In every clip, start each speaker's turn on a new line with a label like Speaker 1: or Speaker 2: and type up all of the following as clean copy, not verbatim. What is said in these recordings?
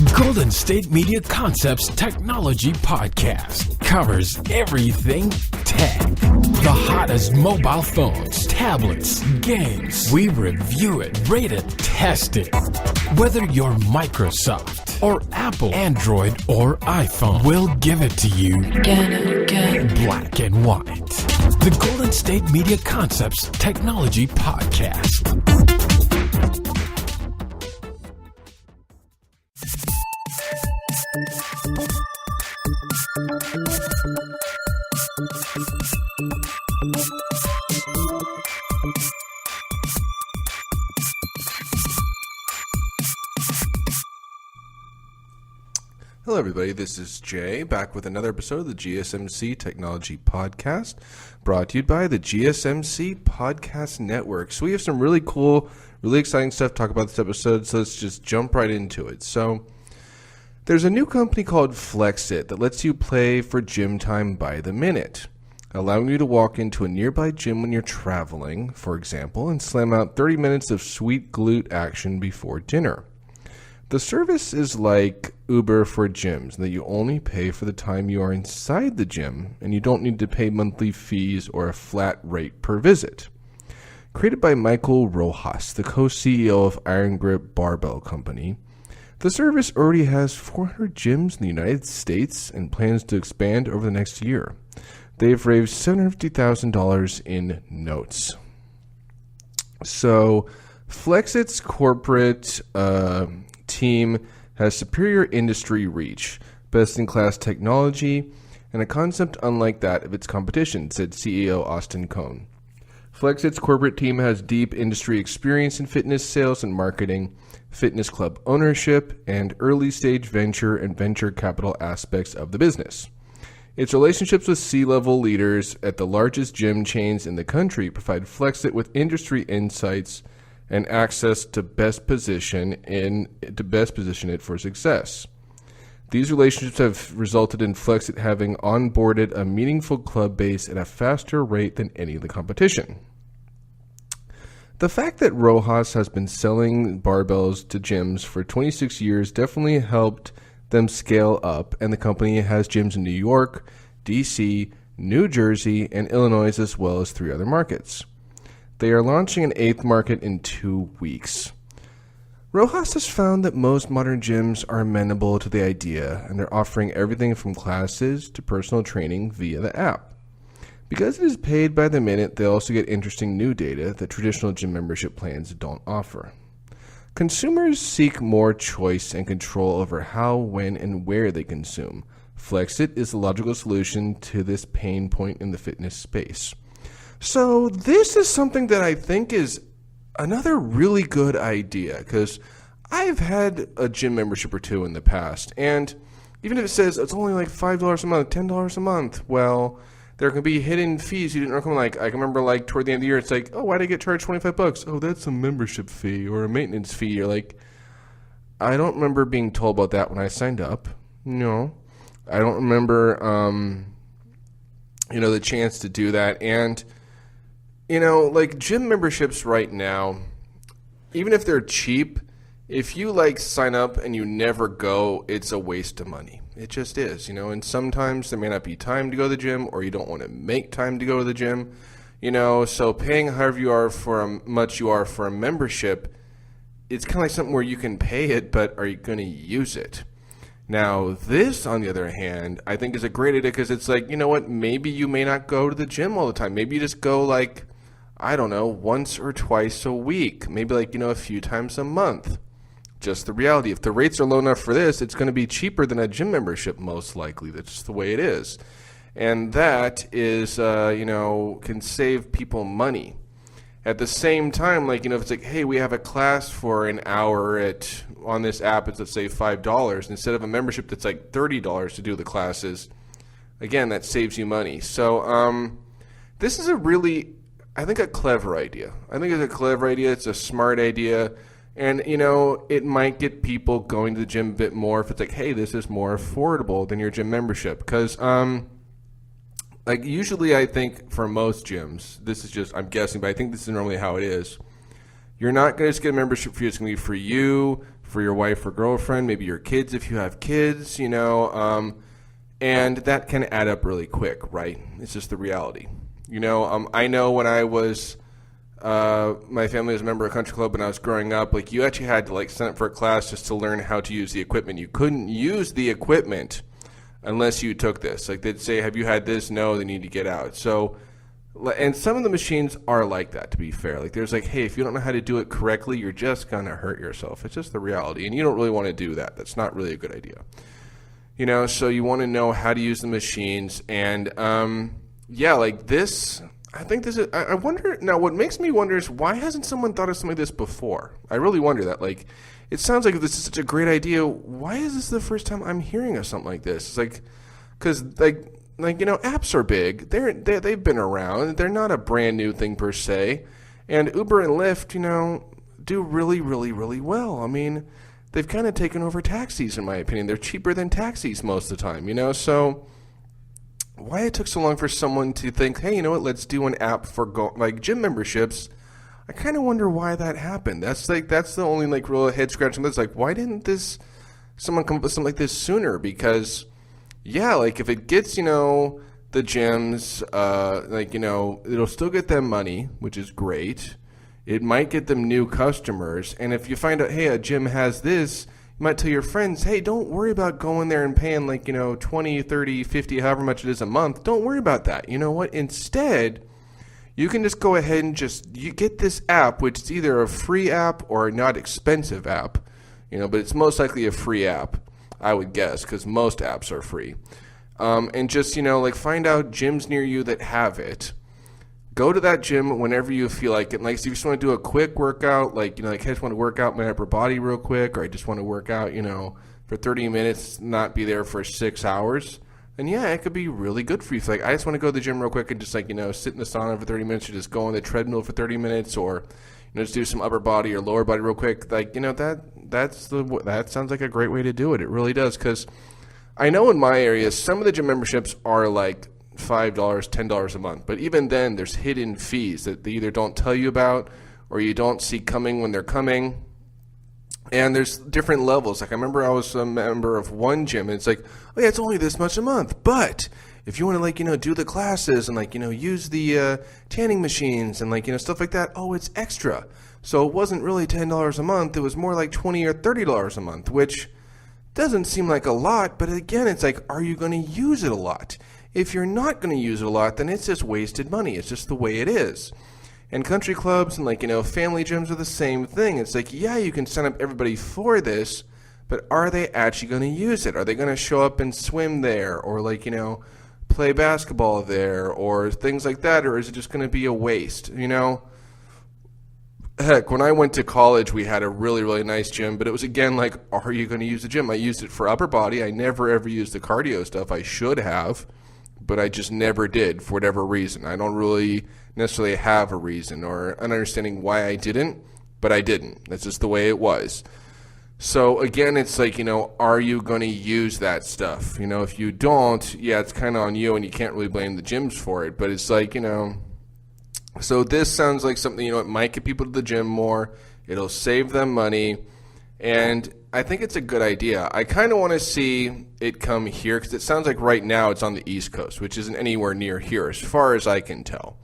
Speaker 1: Golden State Media Concepts Technology Podcast covers everything tech. The hottest mobile phones, tablets, games. We review it, rate it, test it. Whether you're Microsoft or Apple, Android or iPhone, we'll give it to you black and white. The Golden State Media Concepts Technology Podcast.
Speaker 2: Hello everybody, this is Jay, back with another episode of the GSMC Technology Podcast, brought to you by the GSMC Podcast Network. So we have some really cool, really exciting stuff to talk about this episode, so let's just jump right into it. So there's a new company called Flexit that lets you play for gym time by the minute, allowing you to walk into a nearby gym when you're traveling, for example, and slam out 30 minutes of sweet glute action before dinner. The service is like Uber for gyms, that you only pay for the time you are inside the gym, and you don't need to pay monthly fees or a flat rate per visit. Created by Michael Rojas, the co-CEO of Iron Grip Barbell Company, the service already has 400 gyms in the United States and plans to expand over the next year. They've raised $750,000 in notes. So, Flexit's corporate team has superior industry reach, best-in-class technology, and a concept unlike that of its competition, said CEO Austin Cohn. Flexit's corporate team has deep industry experience in fitness sales and marketing, fitness club ownership, and early-stage venture and venture capital aspects of the business. Its relationships with C-level leaders at the largest gym chains in the country provide Flexit with industry insights and access to best position it for success. These relationships have resulted in Flexit having onboarded a meaningful club base at a faster rate than any of the competition. The fact that Rojas has been selling barbells to gyms for 26 years definitely helped them scale up, and the company has gyms in New York, DC, New Jersey, and Illinois, as well as 3 other markets. They are launching an 8th market in 2 weeks. Rojas has found that most modern gyms are amenable to the idea, and they're offering everything from classes to personal training via the app. Because it is paid by the minute, they also get interesting new data that traditional gym membership plans don't offer. Consumers seek more choice and control over how, when, and where they consume. Flexit is the logical solution to this pain point in the fitness space. So this is something that I think is another really good idea, because I've had a gym membership or two in the past, and even if it says it's only like $5 a month, $10 a month, well, there can be hidden fees you didn't recommend. Like, I can remember, like, toward the end of the year, it's like, oh, why'd I get charged $25? Oh, that's a membership fee or a maintenance fee. You're like, I don't remember being told about that when I signed up. No. I don't remember, the chance to do that. And like gym memberships right now, even if they're cheap, if you sign up and you never go, it's a waste of money. It just is, and sometimes there may not be time to go to the gym, or you don't want to make time to go to the gym, so paying however much you are for a membership, it's kind of like something where you can pay it, but are you going to use it? Now, this, on the other hand, I think is a great idea, because it's like, you know what, maybe you may not go to the gym all the time. Maybe you just go once or twice a week, maybe a few times a month. Just the reality. If the rates are low enough for this, it's going to be cheaper than a gym membership, most likely. That's just the way it is. And that is, can save people money. At the same time, if it's like, hey, we have a class for an hour on this app, it's, let's say, $5, instead of a membership that's like $30 to do the classes, again, that saves you money. So this is I think a clever idea. It's a smart idea. And, it might get people going to the gym a bit more if it's like, hey, this is more affordable than your gym membership. Because, usually I think for most gyms, this is just, I'm guessing, but I think this is normally how it is. You're not going to just get a membership fee. It's going to be for you, for your wife or girlfriend, maybe your kids if you have kids, and that can add up really quick, right? It's just the reality. I know when I was, my family was a member of a country club when I was growing up, like you actually had to like sign up for a class just to learn how to use the equipment. You couldn't use the equipment unless you took this. Like they'd say, have you had this? No, they need to get out. So, and some of the machines are like that, to be fair. Like there's like, hey, if you don't know how to do it correctly, you're just going to hurt yourself. It's just the reality. And you don't really want to do that. That's not really a good idea. So you want to know how to use the machines. And, like this, I think this is, I wonder, now what makes me wonder is why hasn't someone thought of something like this before? I really wonder that. Like, it sounds like this is such a great idea. Why is this the first time I'm hearing of something like this? It's like, because apps are big. They've been around. They're not a brand new thing per se. And Uber and Lyft, do really, really, really well. I mean, they've kind of taken over taxis, in my opinion. They're cheaper than taxis most of the time, so why it took so long for someone to think, hey, let's do an app for gym memberships. I kind of wonder why that happened. That's the only real head scratching. That's like, why didn't someone come up with something like this sooner? Because if it gets the gyms, it'll still get them money, which is great. It might get them new customers. And if you find out, hey, a gym has this, you might tell your friends, hey, don't worry about going there and paying 20, 30, 50, however much it is a month. Don't worry about that. You know what? Instead, you can just go ahead and you get this app, which is either a free app or a not expensive app, but it's most likely a free app, I would guess, because most apps are free. And just, find out gyms near you that have it. Go to that gym whenever you feel like it. Like, if you just want to do a quick workout, I just want to work out my upper body real quick, or I just want to work out, for 30 minutes, not be there for 6 hours, then it could be really good for you. If I just want to go to the gym real quick and just sit in the sauna for 30 minutes, or just go on the treadmill for 30 minutes, or just do some upper body or lower body real quick. That sounds like a great way to do it. It really does, because I know in my area some of the gym memberships are $5, $10 a month. But even then, there's hidden fees that they either don't tell you about or you don't see coming when they're coming. And there's different levels. I remember I was a member of one gym, and it's like, oh yeah, it's only this much a month. But if you want to do the classes and use the tanning machines and stuff like that, oh, it's extra. So it wasn't really $10 a month. It was more like $20 or $30 a month, which doesn't seem like a lot. But again, it's like, are you going to use it a lot? If you're not going to use it a lot, then it's just wasted money. It's just the way it is. And country clubs and family gyms are the same thing. It's like, yeah, you can sign up everybody for this, but are they actually going to use it? Are they going to show up and swim there, or play basketball there, or things like that? Or is it just going to be a waste? Heck, when I went to college, we had a really, really nice gym, but it was again are you going to use the gym? I used it for upper body. I never ever used the cardio stuff. I should have, but I just never did for whatever reason. I don't really necessarily have a reason or an understanding why I didn't, but I didn't. That's just the way it was. So again, it's are you going to use that stuff? If you don't, it's kind of on you, and you can't really blame the gyms for it. But it's so this sounds like something, it might get people to the gym more. It'll save them money. And I think it's a good idea. I kind of want to see it come here, because it sounds like right now it's on the East Coast, which isn't anywhere near here as far as I can tell.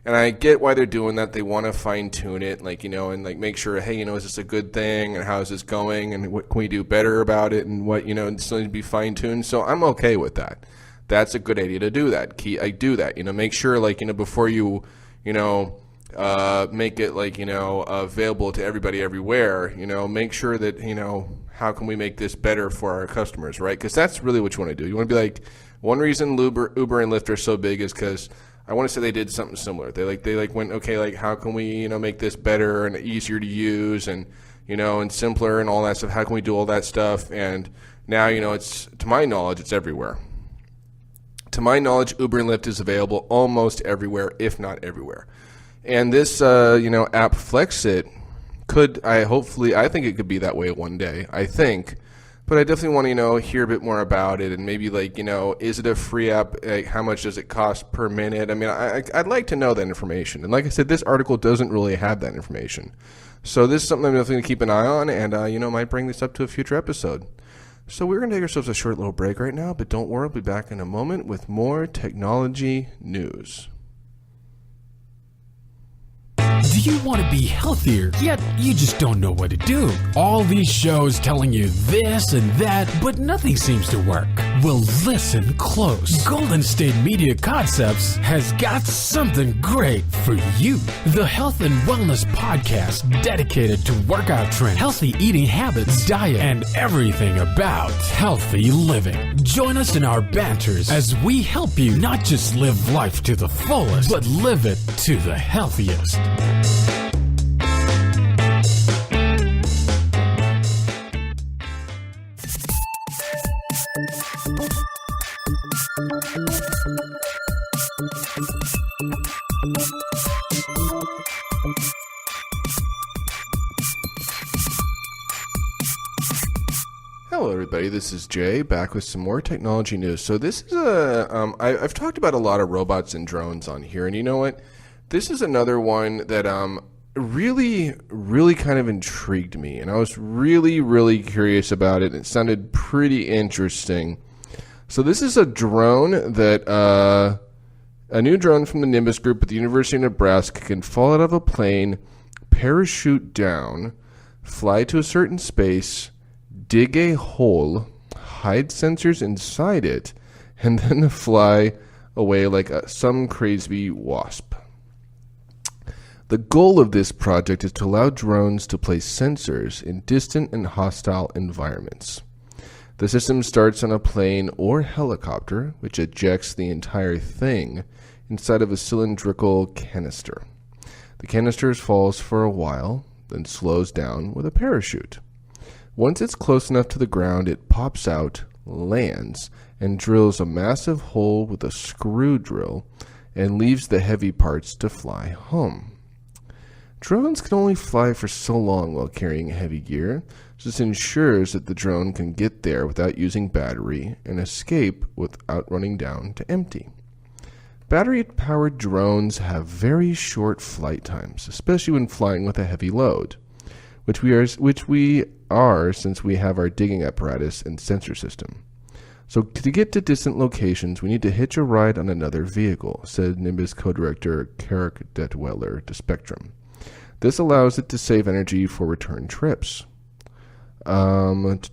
Speaker 2: And I get why they're doing that. They want to fine-tune it, and make sure, hey, is this a good thing, and how is this going, and what can we do better about it, and what, it still needs to be fine-tuned. So I'm okay with that. That's a good idea to do that. I do that, make sure, before you, make it available to everybody everywhere, make sure that, how can we make this better for our customers, right? Because that's really what you want to do. You want to be one reason Uber and Lyft are so big is because I want to say they did something similar. They went, okay, how can we, make this better and easier to use and, and simpler and all that stuff. How can we do all that stuff? And now, it's, to my knowledge, it's everywhere. To my knowledge, Uber and Lyft is available almost everywhere, if not everywhere. And this, app Flexit I think it could be that way one day, I think. But I definitely want to, hear a bit more about it, and maybe is it a free app? Like, how much does it cost per minute? I mean, I'd like to know that information. And like I said, this article doesn't really have that information. So this is something I'm definitely going to keep an eye on, and, might bring this up to a future episode. So we're going to take ourselves a short little break right now, but don't worry, we'll be back in a moment with more technology news.
Speaker 1: Do you want to be healthier, yet you just don't know what to do? All these shows telling you this and that, but nothing seems to work. Well, listen close. Golden State Media Concepts has got something great for you. The Health and Wellness Podcast dedicated to workout trends, healthy eating habits, diet, and everything about healthy living. Join us in our banters as we help you not just live life to the fullest, but live it to the healthiest.
Speaker 2: Hello, everybody. This is Jay, back with some more technology news. So this is I've talked about a lot of robots and drones on here, and you know what? This is another one that really, really kind of intrigued me, and I was really, really curious about it. It sounded pretty interesting. So this is a drone that a new drone from the Nimbus Group at the University of Nebraska can fall out of a plane, parachute down, fly to a certain space, dig a hole, hide sensors inside it, and then fly away like some crazy wasp. The goal of this project is to allow drones to place sensors in distant and hostile environments. The system starts on a plane or helicopter, which ejects the entire thing inside of a cylindrical canister. The canister falls for a while, then slows down with a parachute. Once it's close enough to the ground, it pops out, lands, and drills a massive hole with a screw drill and leaves the heavy parts to fly home. Drones can only fly for so long while carrying heavy gear, so this ensures that the drone can get there without using battery and escape without running down to empty. Battery-powered drones have very short flight times, especially when flying with a heavy load, which we are since we have our digging apparatus and sensor system. So to get to distant locations, we need to hitch a ride on another vehicle, said Nimbus co-director Carrick Detweller to Spectrum. This allows it to save energy for return trips. Let's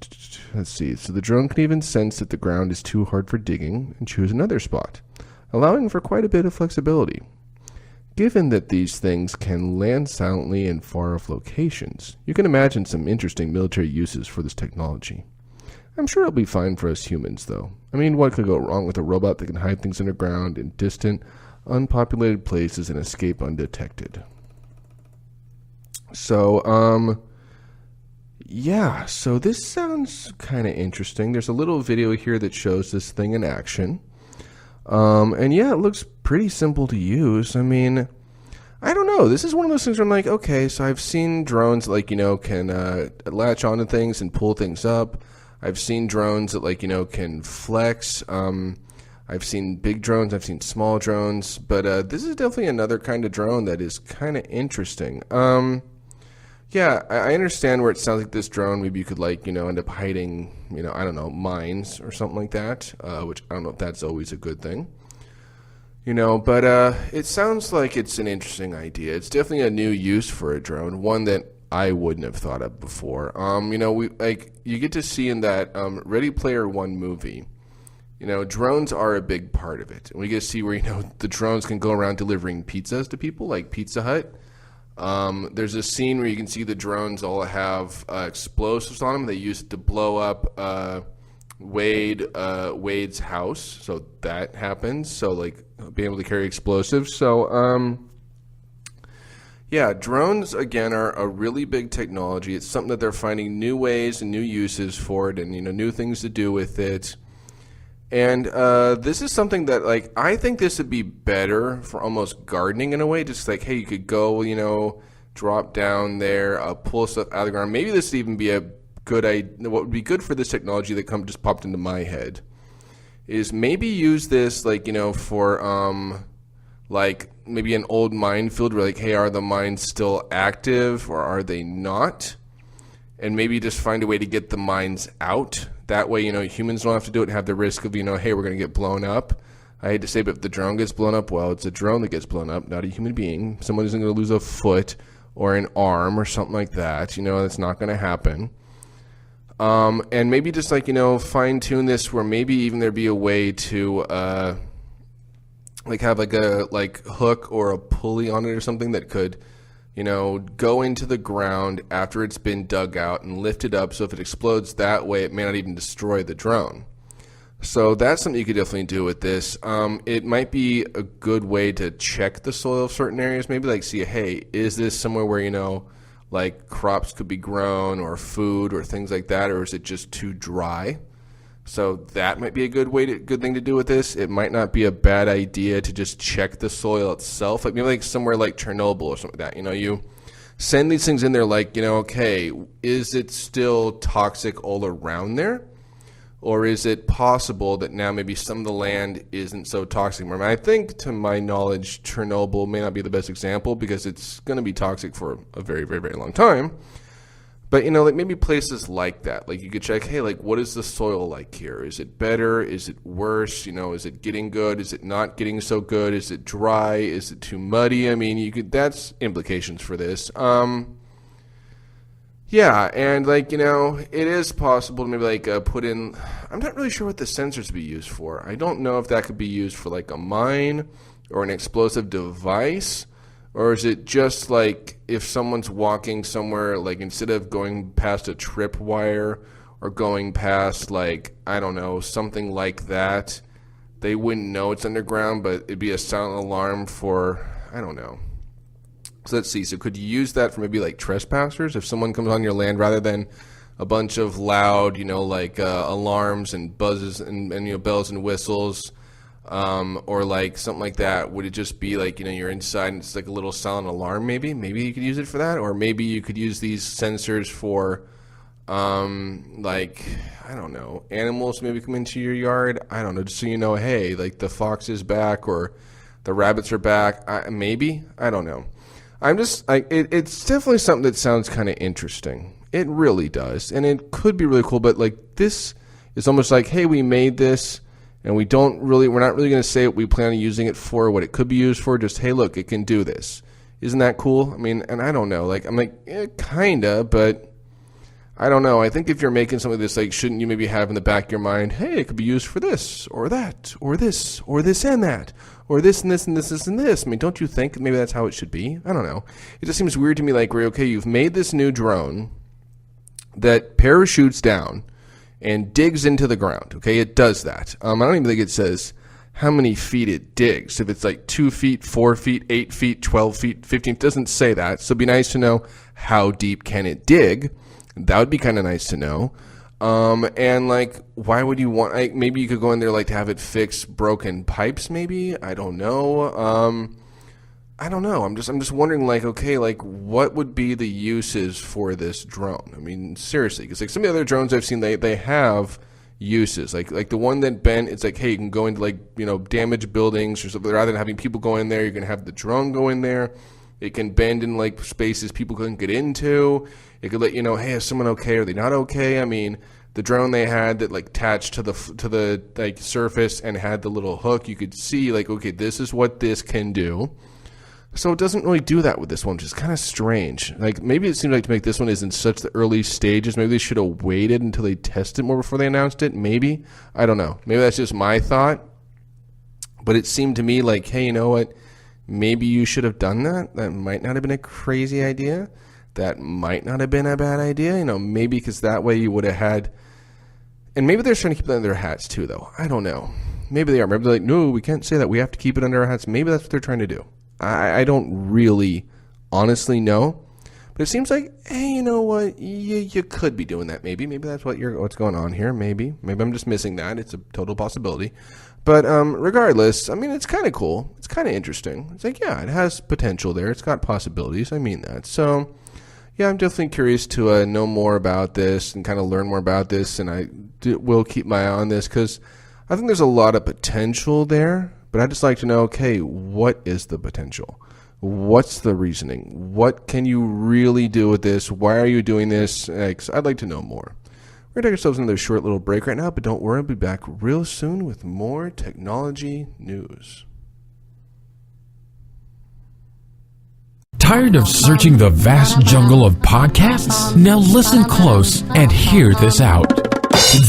Speaker 2: see. So the drone can even sense that the ground is too hard for digging and choose another spot, allowing for quite a bit of flexibility. Given that these things can land silently in far-off locations, you can imagine some interesting military uses for this technology. I'm sure it'll be fine for us humans, though. I mean, what could go wrong with a robot that can hide things underground in distant, unpopulated places and escape undetected? So, yeah, so this sounds kind of interesting. There's a little video here that shows this thing in action. And yeah, it looks pretty simple to use. I mean, I don't know. This is one of those things where I'm like, okay, so I've seen drones that, can latch onto things and pull things up. I've seen drones that, can flex. I've seen big drones. I've seen small drones. But this is definitely another kind of drone that is kind of interesting. Yeah, I understand where it sounds like this drone, maybe you could end up hiding, I don't know, mines or something like that, which I don't know if that's always a good thing, but it sounds like it's an interesting idea. It's definitely a new use for a drone, one that I wouldn't have thought of before. You get to see in that Ready Player One movie, drones are a big part of it. And we get to see where, the drones can go around delivering pizzas to people, like Pizza Hut. There's a scene where you can see the drones all have explosives on them. They use it to blow up Wade's house, so that happens. So being able to carry explosives. So yeah, drones again are a really big technology. It's something that they're finding new ways and new uses for it, and new things to do with it. And this is something that, I think this would be better for almost gardening in a way. Just hey, you could go, drop down there, pull stuff out of the ground. Maybe this would even be a what would be good for this technology that just popped into my head is maybe use this for like maybe an old minefield where like, hey, are the mines still active or are they not? And maybe just find a way to get the mines out. That way, humans don't have to do it and have the risk of, hey, we're going to get blown up. I hate to say, but if the drone gets blown up, well, it's a drone that gets blown up, not a human being. Someone isn't going to lose a foot or an arm or something like that. That's not going to happen. And maybe just fine tune this where maybe even there'd be a way to have a hook or a pulley on it or something that could go into the ground after it's been dug out and lift it up. So if it explodes that way, it may not even destroy the drone. So that's something you could definitely do with this. It might be a good way to check the soil of certain areas. Maybe see, hey, is this somewhere where, crops could be grown or food or things like that, or is it just too dry? So that might be a good thing to do with this. It might not be a bad idea to just check the soil itself. Maybe somewhere like Chernobyl or something like that. You send these things in there okay, is it still toxic all around there? Or is it possible that now maybe some of the land isn't so toxic? I think, to my knowledge, Chernobyl may not be the best example because it's going to be toxic for a very, very, very long time. But, maybe places like that. You could check, hey, what is the soil like here? Is it better? Is it worse? Is it getting good? Is it not getting so good? Is it dry? Is it too muddy? That's implications for this. Yeah, and it is possible to maybe put in, I'm not really sure what the sensors would be used for. I don't know if that could be used for a mine or an explosive device, or is it just if someone's walking somewhere, instead of going past a tripwire or going past I don't know, something like that, they wouldn't know it's underground, but it'd be a silent alarm for, I don't know. So let's see. So could you use that for maybe trespassers? If someone comes on your land, rather than a bunch of loud, alarms and buzzes and bells and whistles, or something like that, would it just be you're inside and it's a little silent alarm? Maybe you could use it for that, or maybe you could use these sensors for, I don't know, animals maybe come into your yard. I don't know, just so hey, the fox is back or the rabbits are back. Maybe, I don't know. It's definitely something that sounds kind of interesting. It really does. And it could be really cool, but this is almost hey, we made this and we're not really going to say what we plan on using it for, what it could be used for. Just, hey, look, it can do this. Isn't that cool? And I don't know, kinda, but I don't know. I think if you're making something this, shouldn't you maybe have in the back of your mind, hey, it could be used for this or that or this or this and that or this and this and this and this. Don't you think maybe that's how it should be? I don't know. It just seems weird to me okay, you've made this new drone that parachutes down and digs into the ground. Okay, it does that. I don't even think it says how many feet it digs. If it's 2 feet, 4 feet, 8 feet, 12 feet, 15, it doesn't say that. So it'd be nice to know how deep can it dig. That would be kind of nice to know. And why would you want, maybe you could go in there to have it fix broken pipes maybe? I don't know. I don't know. I'm just wondering okay, what would be the uses for this drone? Seriously, because some of the other drones I've seen, they have uses. Like the one that bent, it's hey, you can go into damaged buildings or something. Rather than having people go in there, you're going to have the drone go in there. It can bend in spaces people couldn't get into. It could let you know, hey, is someone okay? Are they not okay? The drone they had that attached to the surface and had the little hook, you could see okay, this is what this can do. So it doesn't really do that with this one, which is kind of strange. Maybe it seems to make this one is in such the early stages. Maybe they should have waited until they tested more before they announced it. Maybe. I don't know. Maybe that's just my thought. But it seemed to me hey, you know what? Maybe you should have done that. That might not have been a crazy idea. That might not have been a bad idea. Maybe because that way you would have had... And maybe they're trying to keep it under their hats too, though. I don't know. Maybe they are. Maybe they're no, we can't say that. We have to keep it under our hats. Maybe that's what they're trying to do. I don't really honestly know. But it seems hey, you know what? You could be doing that maybe. Maybe that's what's going on here. Maybe I'm just missing that. It's a total possibility. But regardless, it's kind of cool. It's kind of interesting. It's yeah, it has potential there. It's got possibilities. I mean that. So, yeah, I'm definitely curious to know more about this and kind of learn more about this, and I will keep my eye on this because I think there's a lot of potential there, but I'd just like to know, okay, what is the potential? What's the reasoning? What can you really do with this? Why are you doing this? I'd like to know more. We're going to take ourselves another short little break right now, but don't worry, I'll be back real soon with more technology news.
Speaker 1: Tired of searching the vast jungle of podcasts? Now listen close and hear this out.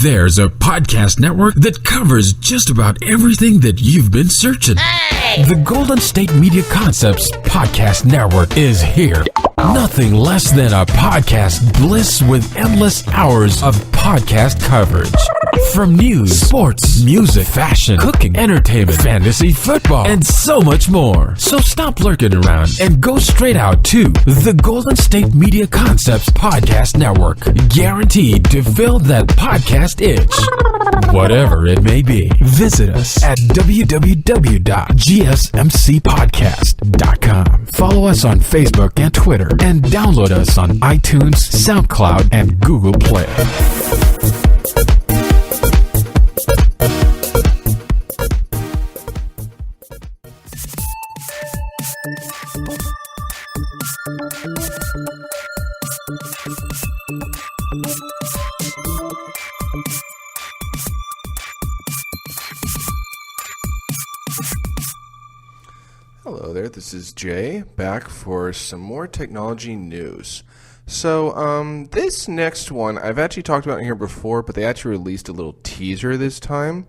Speaker 1: There's a podcast network that covers just about everything that you've been searching. Hey! The Golden State Media Concepts Podcast Network is here. Nothing less than a podcast bliss with endless hours of podcast coverage. From news, sports, music, fashion, cooking, entertainment, fantasy, football, and so much more. So stop lurking around and go straight out to the Golden State Media Concepts Podcast Network. Guaranteed to fill that podcast itch. Whatever it may be. Visit us at www.gsmcpodcast.com. Follow us on Facebook and Twitter, and download us on iTunes, SoundCloud, and Google Play.
Speaker 2: Hello there, this is Jay, back for some more technology news. So, this next one, I've actually talked about it here before, but they actually released a little teaser this time,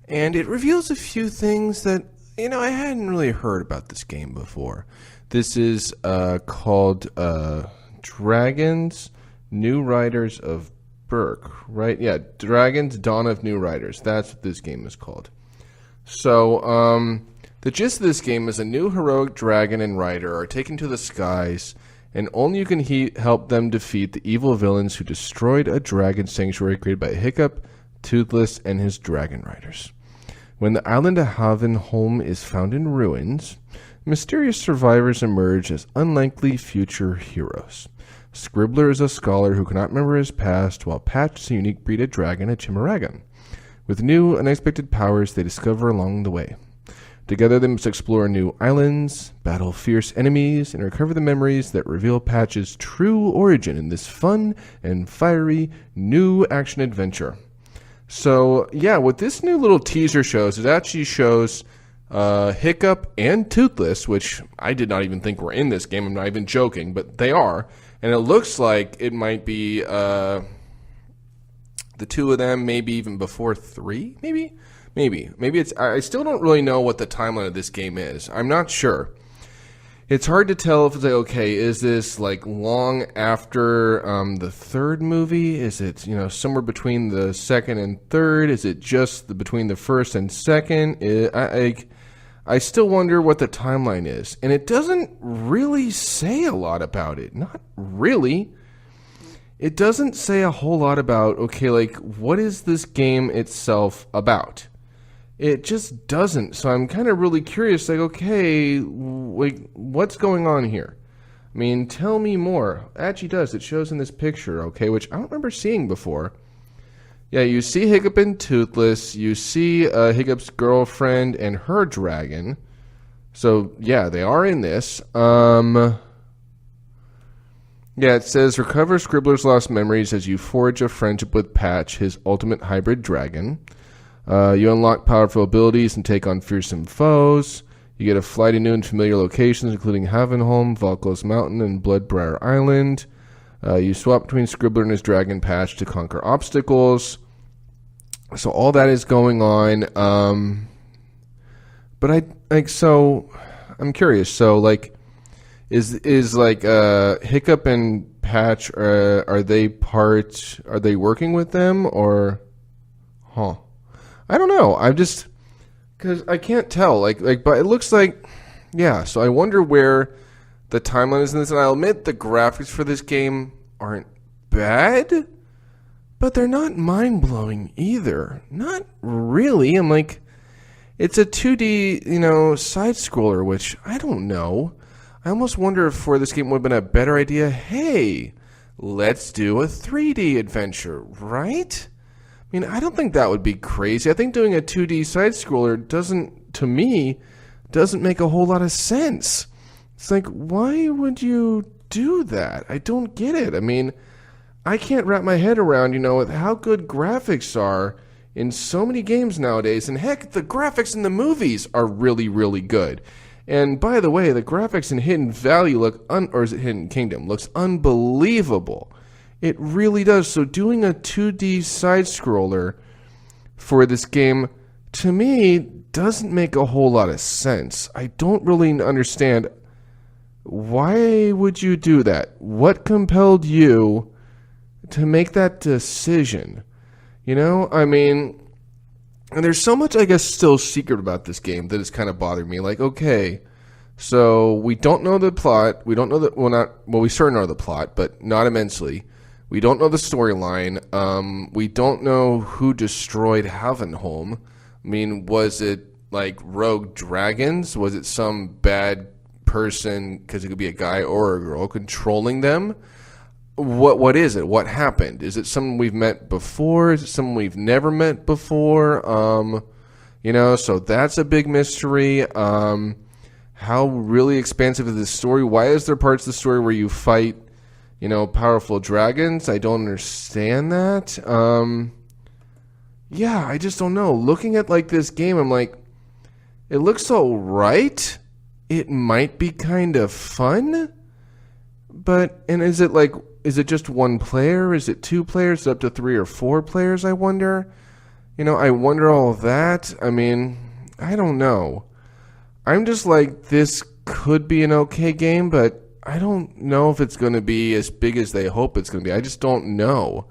Speaker 2: and it reveals a few things that, I hadn't really heard about this game before. This is called Dragons New Riders of Berk, right? Yeah, Dragons Dawn of New Riders. That's what this game is called. So, the gist of this game is a new heroic dragon and rider are taken to the skies, and only you can help them defeat the evil villains who destroyed a dragon sanctuary created by Hiccup, Toothless, and his dragon riders. When the island of Havenholm is found in ruins, mysterious survivors emerge as unlikely future heroes. Scribbler is a scholar who cannot remember his past, while Patch is a unique breed of dragon, a Chimeragan. With new, unexpected powers they discover along the way. Together they must explore new islands, battle fierce enemies, and recover the memories that reveal Patch's true origin in this fun and fiery new action adventure. So, yeah, what this new little teaser shows, it actually shows Hiccup and Toothless, which I did not even think were in this game. I'm not even joking, but they are. And it looks like it might be the two of them, maybe even before 3, maybe it's. I still don't really know what the timeline of this game is. I'm not sure. It's hard to tell if it's like, okay, is this like long after the third movie? Is it somewhere between the second and third? Is it just between the first and second? I still wonder what the timeline is, and it doesn't really say a lot about it. Not really. It doesn't say a whole lot about, okay, like, what is this game itself about? It just doesn't. So I'm kind of really curious, like, okay, like, what's going on here? I mean, tell me more. It actually does. It shows in this picture, okay, which I don't remember seeing before. Yeah, you see Hiccup and Toothless. You see Hiccup's girlfriend and her dragon. So, yeah, they are in this. Yeah, it says, recover Scribbler's lost memories as you forge a friendship with Patch, his ultimate hybrid dragon. You unlock powerful abilities and take on fearsome foes. You get to fly to new and familiar locations, including Havenholm, Valklos Mountain, and Bloodbriar Island. You swap between Scribbler and his dragon Patch to conquer obstacles. So all that is going on. But I'm curious. So is Hiccup and Patch are they working with them or? I don't know. I'm just because I can't tell. But it looks like, yeah. So I wonder where the timeline is in this. And I'll admit the graphics for this game aren't bad, but they're not mind blowing either. Not really. I'm like, it's a 2D, side scroller, which I don't know. I almost wonder if for this game would have been a better idea, hey, let's do a 3D adventure, right? I mean, I don't think that would be crazy. I think doing a 2D side-scroller doesn't make a whole lot of sense. It's like, why would you do that? I don't get it. I mean, I can't wrap my head around, with how good graphics are in so many games nowadays. And heck, the graphics in the movies are really, really good. And by the way, the graphics in Hidden Valley or is it Hidden Kingdom, looks unbelievable. It really does. So doing a 2D side-scroller for this game, to me, doesn't make a whole lot of sense. I don't really understand, why would you do that? What compelled you to make that decision? I mean, and there's so much, I guess, still secret about this game that is kind of bothering me. Like, okay, so we don't know the plot. We don't know we certainly know the plot, but not immensely. We don't know the storyline. We don't know who destroyed Havenholm. I mean, was it like rogue dragons? Was it some bad person, because it could be a guy or a girl, controlling them? What is it? What happened? Is it someone we've met before? Is it someone we've never met before? So that's a big mystery. How really expansive is this story? Why is there parts of the story where you fight, powerful dragons? I don't understand that. I just don't know. Looking at this game, I'm like, it looks all right. It might be kind of fun. And is it just one player? Is it two players? Is it up to 3 or 4 players, I wonder? I wonder all of that. I mean, I don't know. I'm just like, this could be an okay game, but I don't know if it's going to be as big as they hope it's going to be. I just don't know.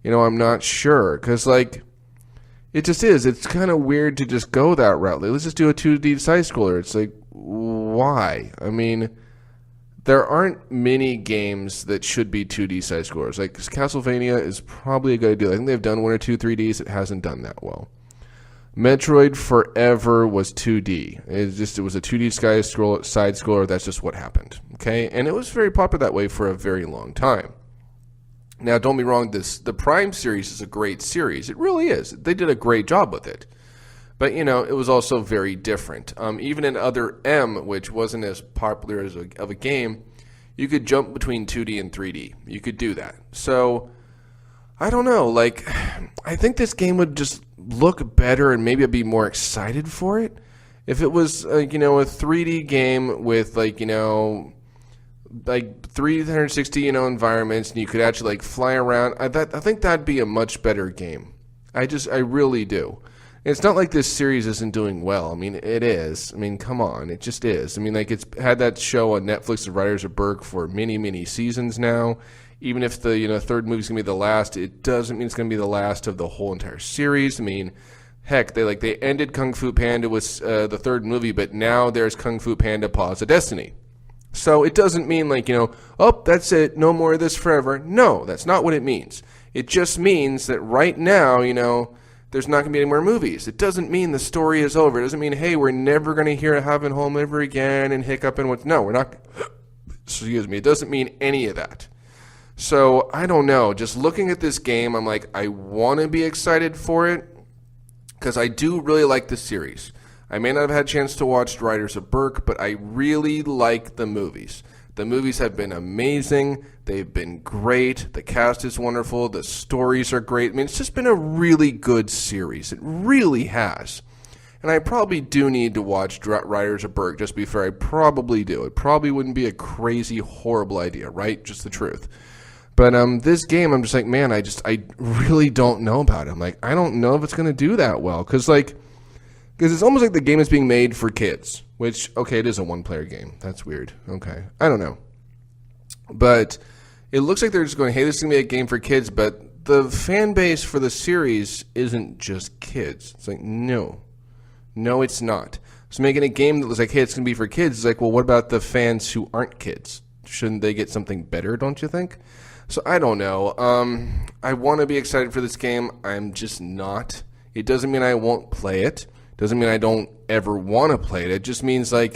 Speaker 2: I'm not sure. Because, it just is. It's kind of weird to just go that route. Let's just do a 2D side-scroller. It's like, why? I mean, there aren't many games that should be 2D side-scrollers. Castlevania is probably a good idea. I think they've done 1 or 2 3Ds. It hasn't done that well. Metroid forever was 2D. It was a 2D side-scroller. That's just what happened. Okay? And it was very popular that way for a very long time. Now, don't be wrong. The Prime series is a great series. It really is. They did a great job with it. But, it was also very different. Even in Other M, which wasn't as popular of a game, you could jump between 2D and 3D. You could do that. So, I don't know. I think this game would just look better and maybe I'd be more excited for it if it was, a 3D game with, 360, environments, and you could actually, fly around. I think that'd be a much better game. I really do. It's not like this series isn't doing well. I mean, it is. I mean, come on. It just is. I mean, it's had that show on Netflix, The Riders of Berk, for many, many seasons now. Even if the, third movie's going to be the last, it doesn't mean it's going to be the last of the whole entire series. I mean, heck, they ended Kung Fu Panda with the third movie, but now there's Kung Fu Panda Paws of Destiny. So it doesn't mean that's it, no more of this forever. No, that's not what it means. It just means that right now, there's not going to be any more movies. It doesn't mean the story is over. It doesn't mean, hey, we're never going to hear Havenholm ever again and Hiccup and what. No, we're not. Excuse me. It doesn't mean any of that. So, I don't know. Just looking at this game, I'm like, I want to be excited for it because I do really like the series. I may not have had a chance to watch Riders of Berk, but I really like the movies. The movies have been amazing. They've been great. The cast is wonderful. The stories are great. I mean, it's just been a really good series. It really has. And I probably do need to watch Riders of Berk. Just to be fair, I probably do. It probably wouldn't be a crazy, horrible idea, right? Just the truth. But this game, I'm just like, man, I really don't know about it. I'm like, I don't know if it's going to do that well. Because it's almost like the game is being made for kids. Which, okay, it is a one-player game. That's weird. Okay. I don't know. But it looks like they're just going, hey, this is going to be a game for kids. But the fan base for the series isn't just kids. It's like, no. No, it's not. So making a game that looks like, hey, it's going to be for kids, is like, well, what about the fans who aren't kids? Shouldn't they get something better, don't you think? So I don't know. I want to be excited for this game. I'm just not. It doesn't mean I won't play it. Doesn't mean I don't ever want to play it. It just means, I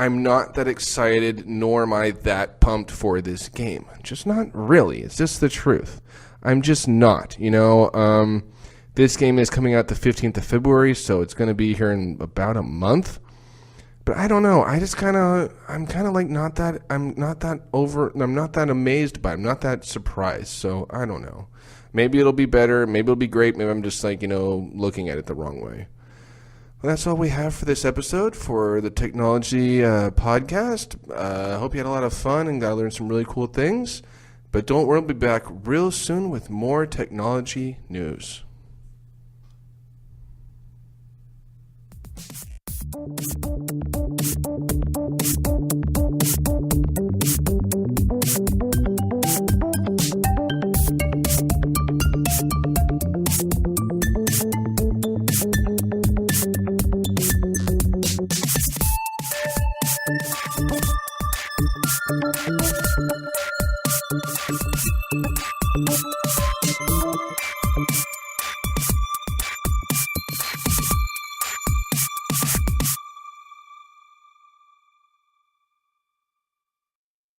Speaker 2: I'm not that excited, nor am I that pumped for this game. Just not really. It's just the truth. I'm just not, This game is coming out the 15th of February, so it's going to be here in about a month. But I don't know. I'm not that amazed by it. I'm not that surprised. So I don't know. Maybe it'll be better. Maybe it'll be great. Maybe I'm just looking at it the wrong way. Well, that's all we have for this episode for the technology podcast. I hope you had a lot of fun and got to learn some really cool things. But don't worry, we'll be back real soon with more technology news.